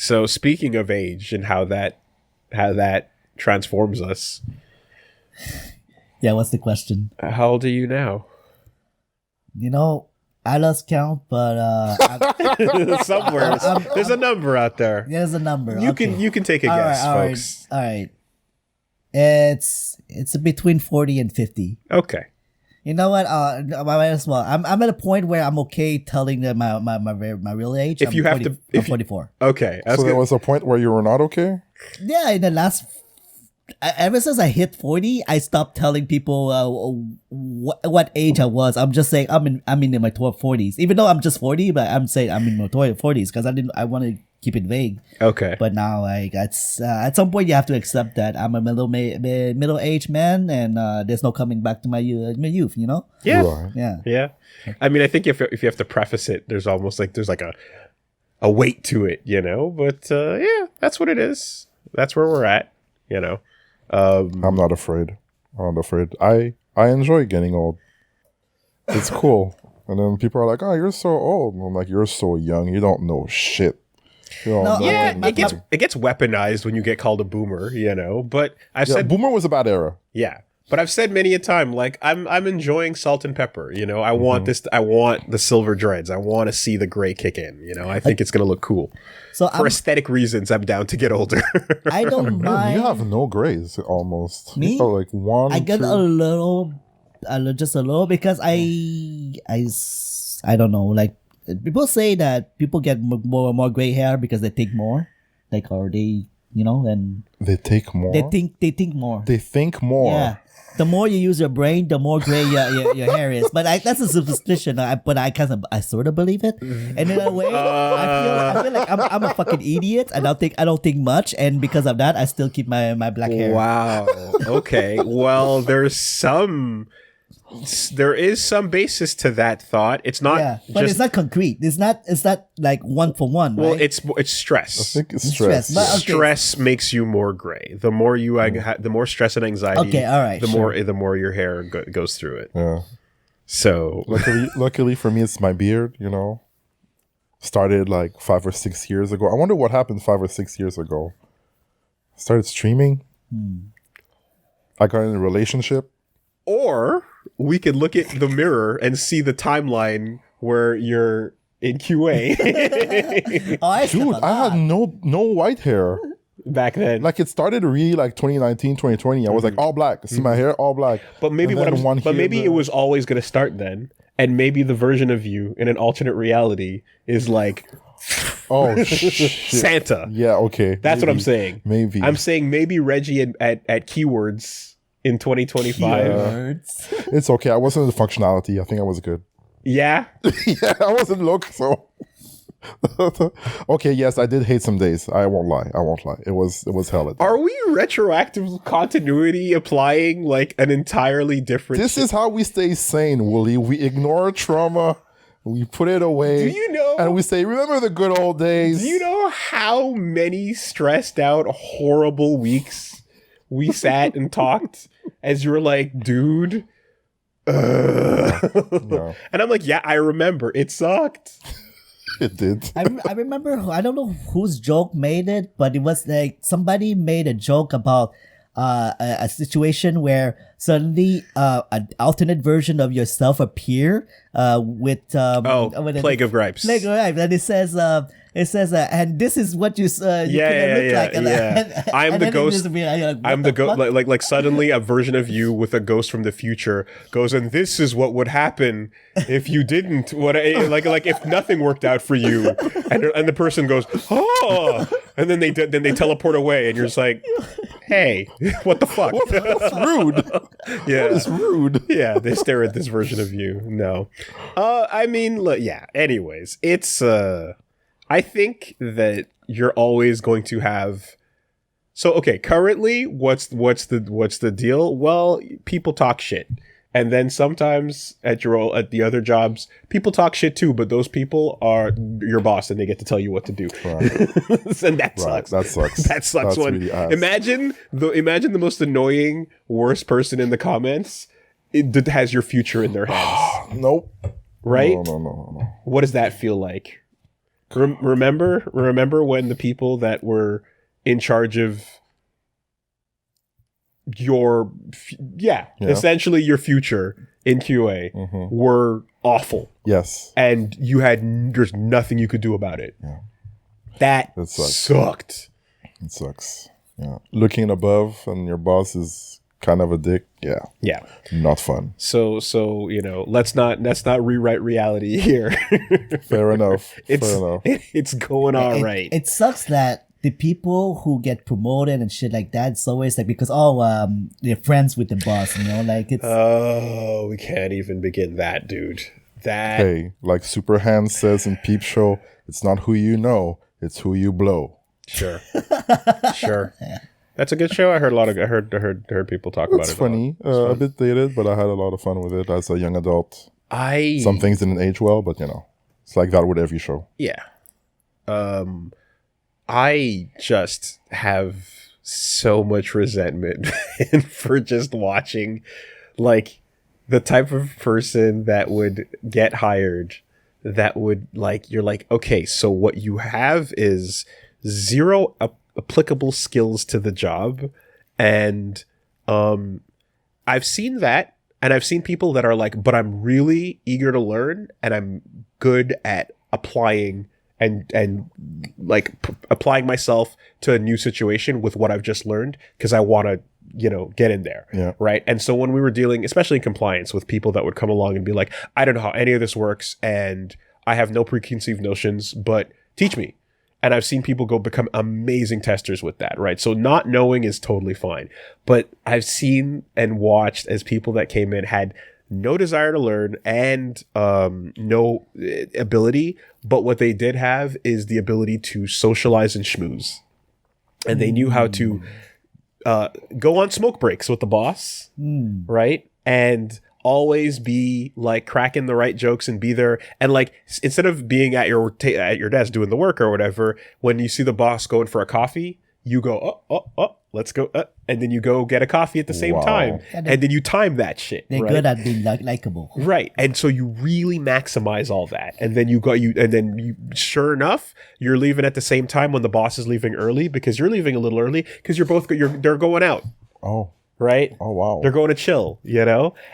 So speaking of age and how that transforms us. Yeah, what's the question? How old are you now? You know, I lost count, but Somewhere there's a number out there. there's a number. You can take a guess, folks. All right. It's between 40 and 50. Okay. You know what? I might as well. I'm at a point where I'm okay telling them my real age. If you have to, I'm 44. Okay. So there was a point where you were not okay? Yeah, in the last, ever since I hit 40, I stopped telling people what age I was. I'm just saying I'm in my 40s, even though I'm just 40. But I'm saying I'm in my 40s because I want to keep it vague. Okay. But now, like, it's at some point you have to accept that I'm a middle-aged man, and there's no coming back to my youth. You know? Yeah. Right. Yeah. Yeah. I mean, I think if you have to preface it, there's almost like there's like a weight to it, you know. But yeah, that's what it is. That's where we're at, you know. I'm not afraid. I enjoy getting old. It's cool. And then people are like, "Oh, you're so old." And I'm like, "You're so young. You don't know shit." Yeah, it gets weaponized when you get called a boomer, you know. But I've said boomer was a bad era. Yeah, but I've said many a time, like I'm enjoying salt and pepper. You know, I want this. I want the silver dreads. I want to see the gray kick in. You know, I think it's gonna look cool. So for aesthetic reasons, I'm down to get older. I don't mind. You have no grays almost. Me? You got like one. I get two. just a little because I don't know, like. People say that people get more gray hair because they think more, like, or they, you know, and they take more. They think more. They think more. Yeah, the more you use your brain, the more gray your hair is. But that's a superstition. But I sort of believe it, and in a way, I feel like I'm a fucking idiot. I don't think much, and because of that, I still keep my black hair. Wow. Okay. Well, there is some basis to that thought. It's not, but it's not concrete. It's not like one for one. Well, right? it's stress. I think it's stress. But, okay. Stress makes you more gray. The more the more stress and anxiety. Okay, all right. The more your hair goes through it. Yeah. So luckily for me, it's my beard. You know, started like 5 or 6 years ago. I wonder what happened 5 or 6 years ago. Started streaming. I got in a relationship. Or we could look at the mirror and see the timeline where you're in QA. Dude, I had no white hair back then. Like it started really like 2019, 2020. I was like all black. See my hair, all black. But maybe it was always going to start then. And maybe the version of you in an alternate reality is like, oh shit. Santa. Yeah, okay. That's what I'm saying. Maybe. I'm saying maybe Reggie at Keywords in 2025. It's okay. I wasn't the functionality. I think I was good. Yeah? Yeah, I wasn't look, so. Okay, yes, I did hate some days. I won't lie. It was hell. Are we retroactive continuity applying like an entirely different This is how we stay sane, Wooly. We ignore trauma. We put it away. Do you know? And we say, remember the good old days. Do you know how many stressed out, horrible weeks we sat and talked as you were like, dude? Yeah. And I'm like, yeah, I remember. It sucked. It did. I remember, I don't know whose joke made it, but it was like somebody made a joke about a situation where suddenly an alternate version of yourself appear with Plague of Gripes. Plague of Gripes, and it says and this is what you look like. And, I'm the ghost. I'm the ghost. Like suddenly a version of you with a ghost from the future goes, and this is what would happen if you didn't. Like if nothing worked out for you, and the person goes, oh, and then they teleport away, and you're just like, hey, what the fuck? That's rude. Yeah, it's rude. Yeah, they stare at this version of you. No, I mean, look, yeah. Anyways, it's I think that you're always going to have. So okay, currently, what's the deal? Well, people talk shit, and then sometimes at the other jobs, people talk shit too. But those people are your boss, and they get to tell you what to do. Right. And that sucks. That sucks. That sucks. That's really imagine the most annoying, worst person in the comments that has your future in their hands. Nope. Right? No. What does that feel like? Remember when the people that were in charge of your essentially your future in QA were awful. Yes. And there's nothing you could do about it. Yeah. That sucked. It sucks. Yeah. Looking above and your boss is kind of a dick. Yeah. Yeah. Not fun. So let's not rewrite reality here. Fair enough. It's going all right. It sucks that the people who get promoted and shit like that, it's always like because they're friends with the boss, like it's. Oh, we can't even begin that, dude. Hey, like Super Hand says in Peep Show, it's not who you know, it's who you blow. Sure. That's a good show. I heard people talk about it. It's funny, a bit dated, but I had a lot of fun with it as a young adult. Some things didn't age well, but it's like that with every show. Yeah. I just have so much resentment for just watching, like, the type of person that would get hired that would, like, you're like, okay, so what you have is zero applicable skills to the job. And I've seen that, and I've seen people that are like, but I'm really eager to learn, and I'm good at applying and applying myself to a new situation with what I've just learned because I want to, get in there. Yeah. Right. And so when we were dealing, especially in compliance, with people that would come along and be like, I don't know how any of this works and I have no preconceived notions, but teach me. And I've seen people become amazing testers with that. Right. So not knowing is totally fine. But I've seen and watched as people that came in had no desire to learn and no ability, but what they did have is the ability to socialize and schmooze, and they knew how to go on smoke breaks with the boss, right, and always be like cracking the right jokes and be there, and like instead of being at your desk doing the work or whatever, when you see the boss going for a coffee, you go let's go, and then you go get a coffee at the same time, and then you time that shit. They're good at being likable, right? And so you really maximize all that, and then sure enough, you're leaving at the same time when the boss is leaving early because you're leaving a little early because they're going out. Oh, right. Oh, wow. They're going to chill,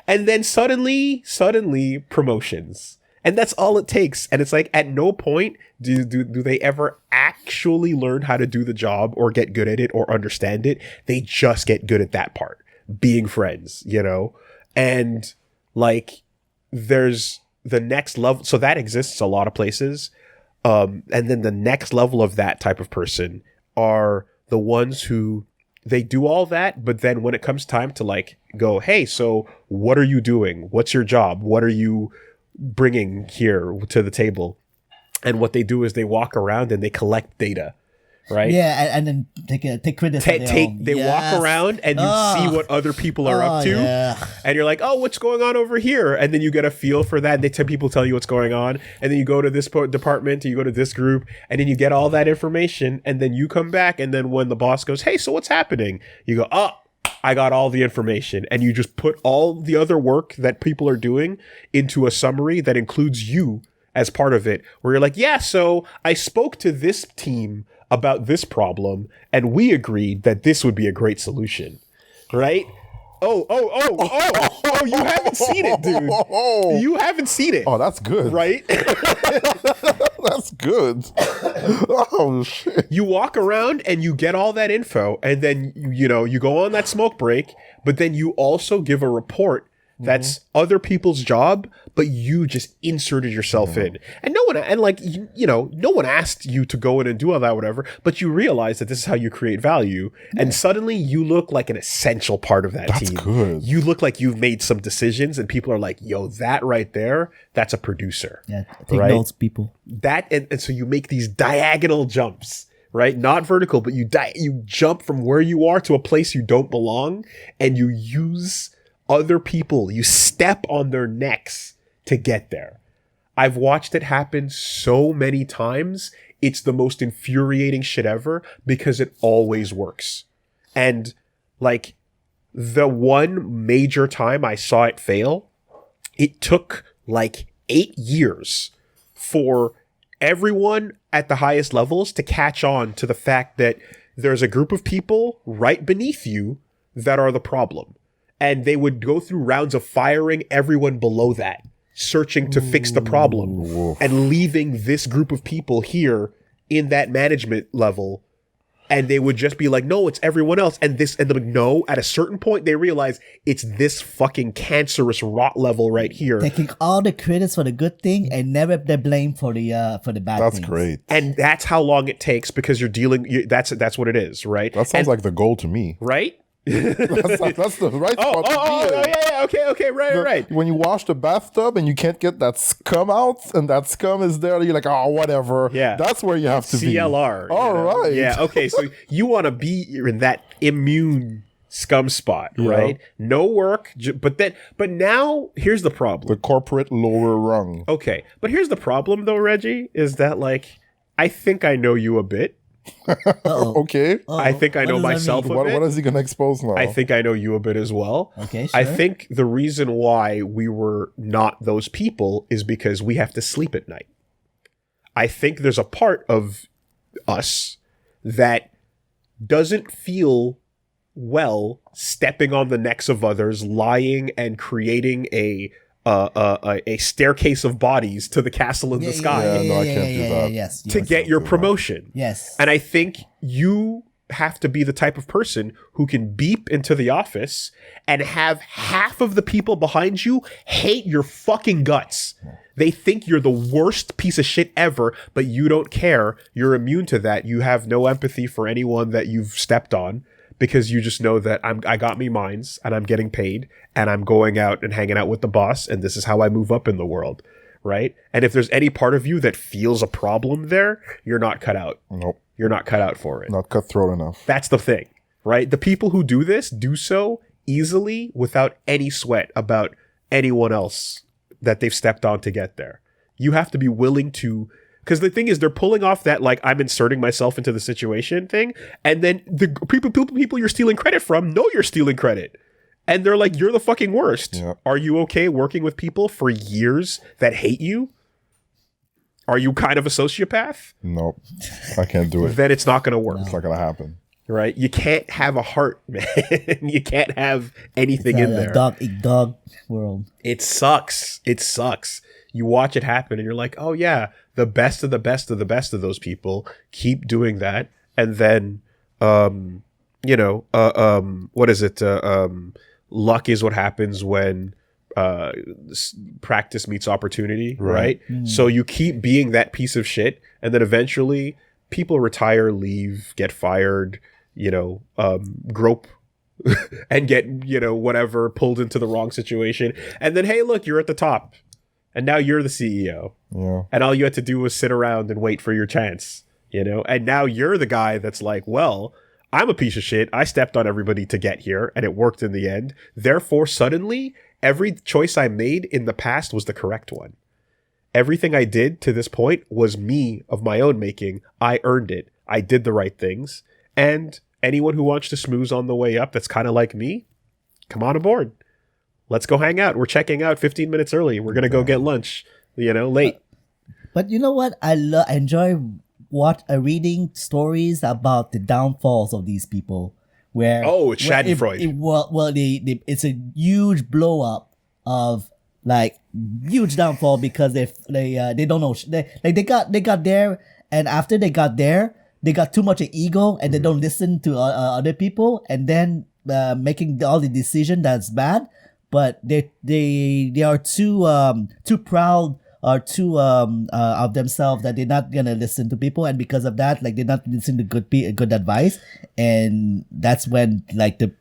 and then suddenly promotions. And that's all it takes. And it's like, at no point do they ever actually learn how to do the job or get good at it or understand it. They just get good at that part, being friends, and like there's the next level. So that exists a lot of places. And then the next level of that type of person are the ones who they do all that. But then when it comes time to like go, hey, so what are you doing? What's your job? What are you bringing here to the table? And what they do is they walk around and they collect data, right? Yeah, and then take criticism. They walk around and you see what other people are up to, and you're like, oh, what's going on over here? And then you get a feel for that. And people tell you what's going on, and then you go to this department, and you go to this group, and then you get all that information, and then you come back, and then when the boss goes, hey, so what's happening? You go, oh, I got all the information, and you just put all the other work that people are doing into a summary that includes you as part of it, where you're like, yeah, so I spoke to this team about this problem, and we agreed that this would be a great solution, right? Oh, you haven't seen it, dude. You haven't seen it. Oh, that's good. Right? That's good. Oh, shit. You walk around and you get all that info, and then, you go on that smoke break, but then you also give a report that's other people's job, but you just inserted yourself in. And no one asked you to go in and do all that, whatever, but you realize that this is how you create value. Yeah. And suddenly you look like an essential part of that team. That's good. You look like you've made some decisions, and people are like, yo, that right there, that's a producer. Yeah, take notes, people. And so you make these diagonal jumps, right? Not vertical, but you jump from where you are to a place you don't belong, and you use other people, you step on their necks to get there. I've watched it happen so many times. It's the most infuriating shit ever because it always works. And like the one major time I saw it fail, it took like 8 years for everyone at the highest levels to catch on to the fact that there's a group of people right beneath you that are the problem. And they would go through rounds of firing everyone below that, searching to fix the problem, and leaving this group of people here in that management level. And they would just be like, no, it's everyone else. And they're like, no, at a certain point, they realize it's this fucking cancerous rot level right here. Taking all the credits for the good thing and never the blame for the bad That's things. great. And that's how long it takes because that's what it is, right? That sounds like the goal to me. Right? That's the right spot to be in. Yeah, okay, right. When you wash the bathtub and you can't get that scum out, and that scum is there, you're like, oh, whatever. Yeah. That's where you have to be. CLR. All right. Yeah, okay, so you want to be in that immune scum spot, right? No work, but now, here's the problem. The corporate lower rung. Okay, but here's the problem, though, Reggie, is that, like, I think I know you a bit. Okay. I think I know myself a bit. What is he going to expose now? I think I know you a bit as well. Okay, sure. I think the reason why we were not those people is because we have to sleep at night. I think there's a part of us that doesn't feel well stepping on the necks of others, lying and creating a staircase of bodies to the castle in the sky I can't do that. Yes. to get your promotion. Yes. And I think you have to be the type of person who can beep into the office and have half of the people behind you hate your fucking guts. They think you're the worst piece of shit ever, but you don't care. You're immune to that. You have no empathy for anyone that you've stepped on because you just know that I got me mines and I'm getting paid and I'm going out and hanging out with the boss and this is how I move up in the world, right? And if there's any part of you that feels a problem there, you're not cut out. Nope. You're not cut out for it. Not cutthroat enough. That's the thing, right? The people who do this do so easily without any sweat about anyone else that they've stepped on to get there. You have to be willing to, because the thing is, they're pulling off that, like, I'm inserting myself into the situation thing, and then the people you're stealing credit from know you're stealing credit. And they're like, you're the fucking worst. Yeah. Are you okay working with people for years that hate you? Are you kind of a sociopath? Nope. I can't do it. Then it's not going to work. It's not going to happen. Right? You can't have a heart, man. You can't have anything in there. Dog world. It sucks. It sucks. You watch it happen and you're like, oh yeah, the best of the best of the best of those people keep doing that. And then, what is it? Luck is what happens when practice meets opportunity, right? So you keep being that piece of shit. And then eventually people retire, leave, get fired, grope and get, whatever, pulled into the wrong situation. And then, hey, look, you're at the top. And now you're the CEO. Yeah. And all you had to do was sit around and wait for your chance, And now you're the guy that's like, well, I'm a piece of shit. I stepped on everybody to get here and it worked in the end. Therefore, suddenly, every choice I made in the past was the correct one. Everything I did to this point was me of my own making. I earned it. I did the right things. And anyone who wants to smooze on the way up that's kind of like me, come on aboard. Let's go hang out. We're checking out 15 minutes early. We're going to go get lunch, late. But you know what? I enjoy reading stories about the downfalls of these people. Where it's Schadenfreude. It's a huge blow up of like huge downfall because they don't know they got there, and after they got there they got too much ego and they don't listen to other people, and then making all the decision that's bad. But they are too proud or too of themselves that they're not gonna listen to people, and because of that, like they're not listening to good advice, and that's when like the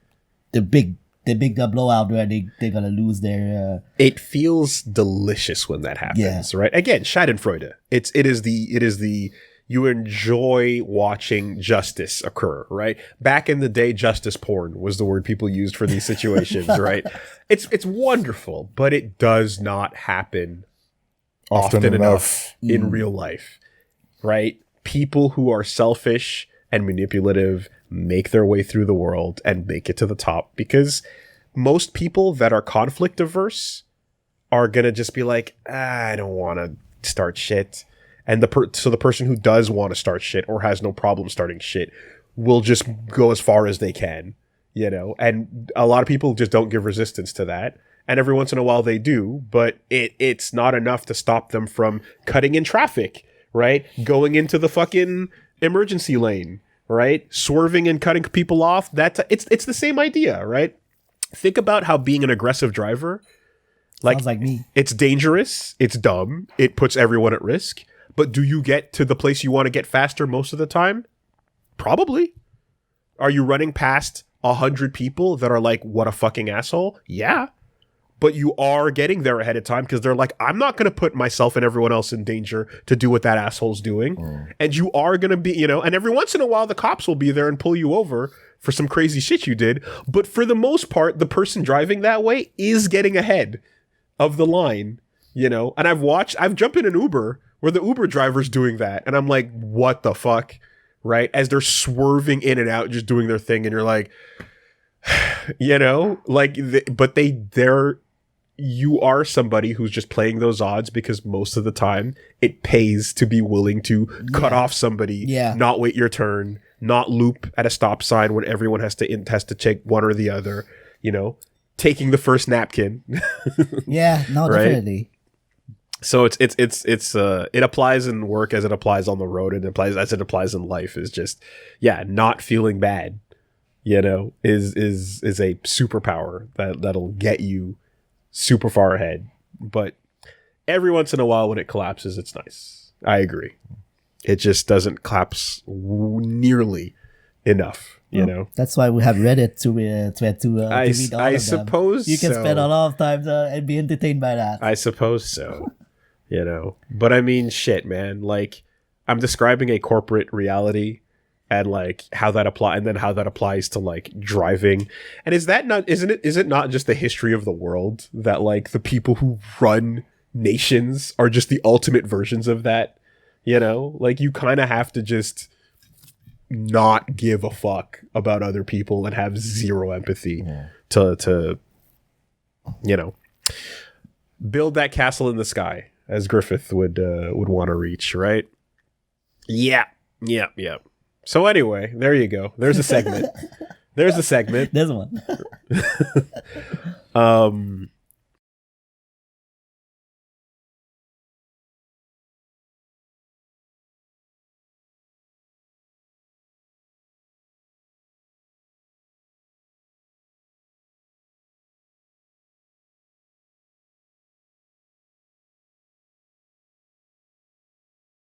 big blowout where they're gonna lose their. It feels delicious when that happens, right? Again, Schadenfreude. It is the you enjoy watching justice occur, right? Back in the day, justice porn was the word people used for these situations, right? It's wonderful, but it does not happen often enough in real life, right? People who are selfish and manipulative make their way through the world and make it to the top, because most people that are conflict averse are going to just be like, I don't want to start shit. And so the person who does want to start shit or has no problem starting shit will just go as far as they can, you know? And a lot of people just don't give resistance to that. And every once in a while they do, but it's not enough to stop them from cutting in traffic, right? Going into the fucking emergency lane, right? Swerving and cutting people off. It's the same idea, right? Think about how being an aggressive driver, Sounds like me. it's dangerous, it's dumb, it puts everyone at risk. But do you get to the place you want to get faster most of the time? Probably. Are you running past 100 people that are like, what a fucking asshole? Yeah. But you are getting there ahead of time because they're like, I'm not going to put myself and everyone else in danger to do what that asshole's doing. And you are going to be, you know, and every once in a while the cops will be there and pull you over for some crazy shit you did. But for the most part, the person driving that way is getting ahead of the line, you know. And I've jumped in an Uber where the Uber driver's doing that. And I'm like, what the fuck? Right? As they're swerving in and out, just doing their thing. And you're like, you know, like, you are somebody who's just playing those odds because most of the time it pays to be willing to cut off somebody, not wait your turn, not loop at a stop sign when everyone has to take one or the other, you know, taking the first napkin. Yeah, no, right? definitely. So it applies in work as it applies on the road, and it applies as it applies in life. Is just not feeling bad, you know, is a superpower that'll get you super far ahead. But every once in a while when it collapses, it's nice. I agree. It just doesn't collapse nearly enough, you know. That's why we have Reddit to read all I of them. suppose you can so. spend a lot of time and be entertained by that. I suppose so. You know, but I mean, shit, man. Like, I'm describing a corporate reality, and like how that applies to like driving. And is it not just the history of the world that like the people who run nations are just the ultimate versions of that? You know, like you kind of have to just not give a fuck about other people and have zero empathy to you know, build that castle in the sky, as Griffith would want to reach, right? Yeah. So anyway, there you go. There's a segment. There's one.